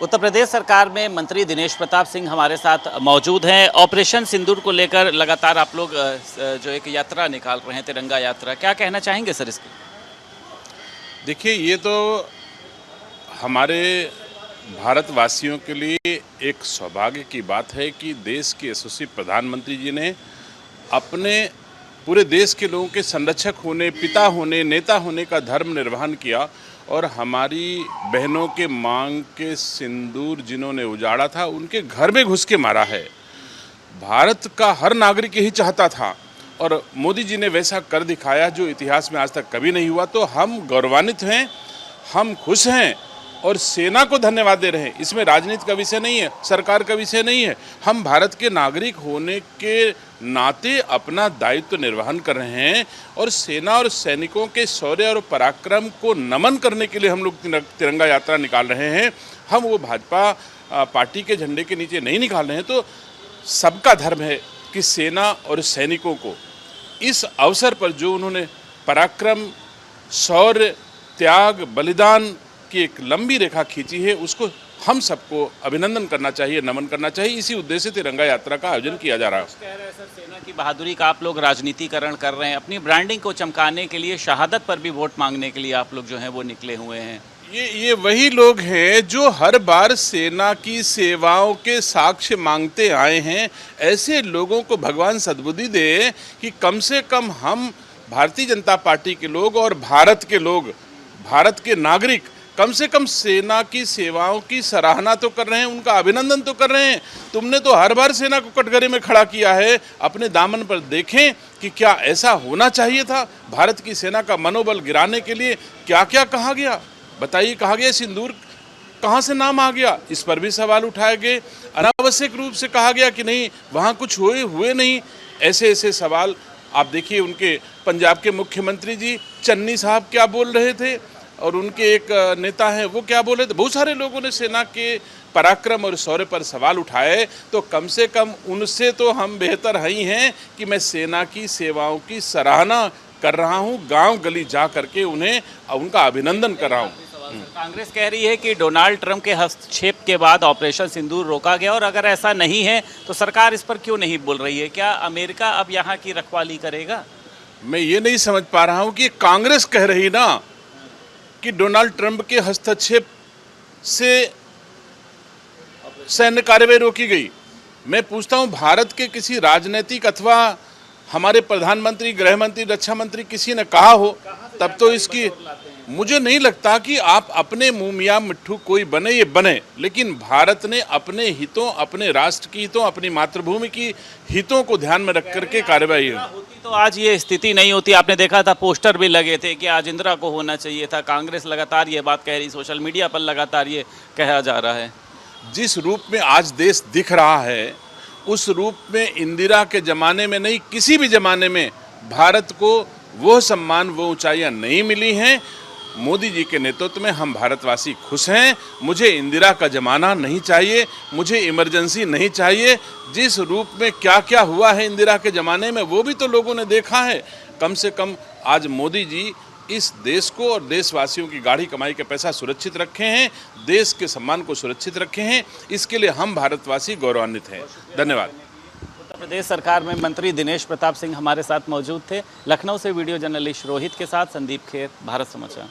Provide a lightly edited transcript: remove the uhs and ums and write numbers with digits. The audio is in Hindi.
उत्तर प्रदेश सरकार में मंत्री दिनेश प्रताप सिंह हमारे साथ मौजूद हैं। ऑपरेशन सिंदूर को लेकर लगातार आप लोग जो एक यात्रा निकाल रहे हैं, तिरंगा यात्रा, क्या कहना चाहेंगे सर इसके? देखिए, ये तो हमारे भारतवासियों के लिए एक सौभाग्य की बात है कि देश के यशस्वी प्रधानमंत्री जी ने अपने पूरे देश के लोगों के संरक्षक होने, पिता होने, नेता होने का धर्म निर्वहन किया और हमारी बहनों के मांग के सिंदूर जिन्होंने उजाड़ा था उनके घर में घुस के मारा है। भारत का हर नागरिक यही चाहता था और मोदी जी ने वैसा कर दिखाया जो इतिहास में आज तक कभी नहीं हुआ। तो हम गौरवान्वित हैं, हम खुश हैं और सेना को धन्यवाद दे रहे हैं। इसमें राजनीति का विषय नहीं है, सरकार का विषय नहीं है। हम भारत के नागरिक होने के नाते अपना दायित्व निर्वहन कर रहे हैं और सेना और सैनिकों के शौर्य और पराक्रम को नमन करने के लिए हम लोग तिरंगा यात्रा निकाल रहे हैं। हम वो भाजपा पार्टी के झंडे के नीचे नहीं निकाल रहे हैं। तो सबका धर्म है कि सेना और सैनिकों को इस अवसर पर जो उन्होंने पराक्रम, शौर्य, त्याग, बलिदान की एक लंबी रेखा खींची है, उसको हम सबको अभिनंदन करना चाहिए, नमन करना चाहिए। इसी उद्देश्य से तिरंगा यात्रा का आयोजन किया जा रहा है। कह रहे हैं सर, सेना की बहादुरी का आप लोग राजनीतिकरण कर रहे हैं, अपनी ब्रांडिंग को चमकाने के लिए, शहादत पर भी वोट मांगने के लिए आप लोग जो हैं वो निकले हुए हैं। ये वही लोग हैं जो हर बार सेना की सेवाओं के साक्ष्य मांगते आए हैं। ऐसे लोगों को भगवान सद्बुद्धि दे कि कम से कम हम भारतीय जनता पार्टी के लोग और भारत के लोग, भारत के नागरिक कम से कम सेना की सेवाओं की सराहना तो कर रहे हैं, उनका अभिनंदन तो कर रहे हैं। तुमने तो हर बार सेना को कटघरे में खड़ा किया है। अपने दामन पर देखें कि क्या ऐसा होना चाहिए था। भारत की सेना का मनोबल गिराने के लिए क्या क्या कहा गया, बताइए। कहा गया सिंदूर कहाँ से नाम आ गया, इस पर भी सवाल उठाए गए। अनावश्यक रूप से कहा गया कि नहीं वहाँ कुछ हुए नहीं। ऐसे ऐसे सवाल आप देखिए। उनके पंजाब के मुख्यमंत्री जी चन्नी साहब क्या बोल रहे थे और उनके एक नेता हैं वो क्या बोल रहे थे। बहुत सारे लोगों ने सेना के पराक्रम और शौर्य पर सवाल उठाए। तो कम से कम उनसे तो हम बेहतर ही हैं कि मैं सेना की सेवाओं की सराहना कर रहा हूं, गांव गली जा करके उन्हें उनका अभिनंदन कर रहा हूं। कांग्रेस कह रही है कि डोनाल्ड ट्रंप के हस्तक्षेप के बाद ऑपरेशन सिंदूर रोका गया और अगर ऐसा नहीं है तो सरकार इस पर क्यों नहीं बोल रही है? क्या अमेरिका अब यहाँ की रखवाली करेगा? मैं ये नहीं समझ पा रहा हूँ कि कांग्रेस कह रही ना कि डोनाल्ड ट्रंप के हस्तक्षेप से सैन्य कार्रवाई रोकी गई। मैं पूछता हूँ, भारत के किसी राजनीतिक अथवा हमारे प्रधानमंत्री, गृह मंत्री, रक्षा मंत्री किसी ने कहा हो तब तो इसकी, मुझे नहीं लगता कि आप अपने मुंह मियां मिट्ठू कोई बने, ये बने। लेकिन भारत ने अपने हितों, अपने राष्ट्र की हितों, अपनी मातृभूमि की हितों को ध्यान में रख करके कार्रवाई होती तो आज ये स्थिति नहीं होती। आपने देखा था पोस्टर भी लगे थे कि आज इंदिरा को होना चाहिए था। कांग्रेस लगातार ये बात कह रही, सोशल मीडिया पर लगातार ये कहा जा रहा है। जिस रूप में आज देश दिख रहा है उस रूप में इंदिरा के ज़माने में नहीं, किसी भी ज़माने में भारत को वो सम्मान, वो ऊंचाइयां नहीं मिली हैं। मोदी जी के नेतृत्व में हम भारतवासी खुश हैं। मुझे इंदिरा का ज़माना नहीं चाहिए, मुझे इमरजेंसी नहीं चाहिए। जिस रूप में क्या क्या हुआ है इंदिरा के ज़माने में वो भी तो लोगों ने देखा है। कम से कम आज मोदी जी इस देश को और देशवासियों की गाढ़ी कमाई का पैसा सुरक्षित रखे हैं, देश के सम्मान को सुरक्षित रखे हैं। इसके लिए हम भारतवासी गौरवान्वित हैं। धन्यवाद। उत्तर प्रदेश सरकार में मंत्री दिनेश प्रताप सिंह हमारे साथ मौजूद थे। लखनऊ से वीडियो जर्नलिस्ट रोहित के साथ संदीप खेर, भारत समाचार।